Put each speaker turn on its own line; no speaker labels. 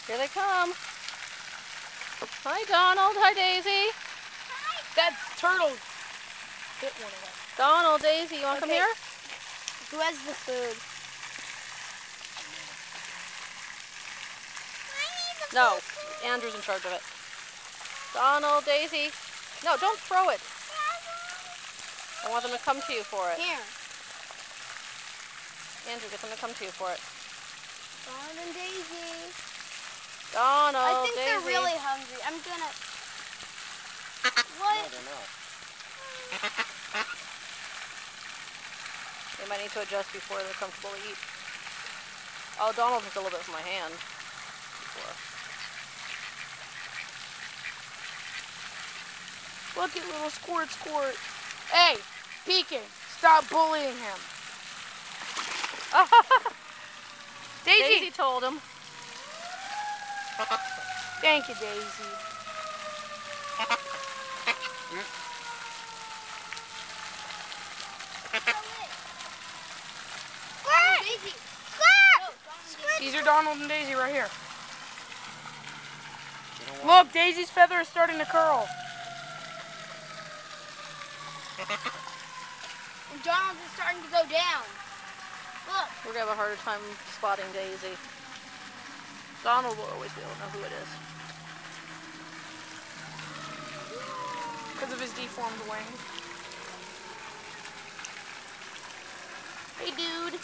Here they come. Hi, Donald. Hi, Daisy.
Hi. That turtle hit one of them.
Donald, Daisy, you want to come here?
Who has the food?
No, Andrew's in charge of it. Donald, Daisy. No, don't throw it. I want them to come to you for it.
Here.
Andrew, get them to come to you for it.
Donald and Daisy.
Donald,
I think
Daisy.
they're really hungry. I'm gonna... What?
No, they're not.
They might need to adjust before they're comfortable to eat. Oh, Donald took a little bit from my hand before.
Look at little Squirt Squirt. Hey, Pekin, stop bullying him.
Daisy told him.
Thank you, Daisy.
Daisy.
These are Donald and Daisy right here. Look, Daisy's feather is starting to curl.
And Donald's is starting to go down. Look.
We're going to have a harder time spotting Daisy. Donald will always be able to know who it is.
Because of his deformed wing.
Hey, dude.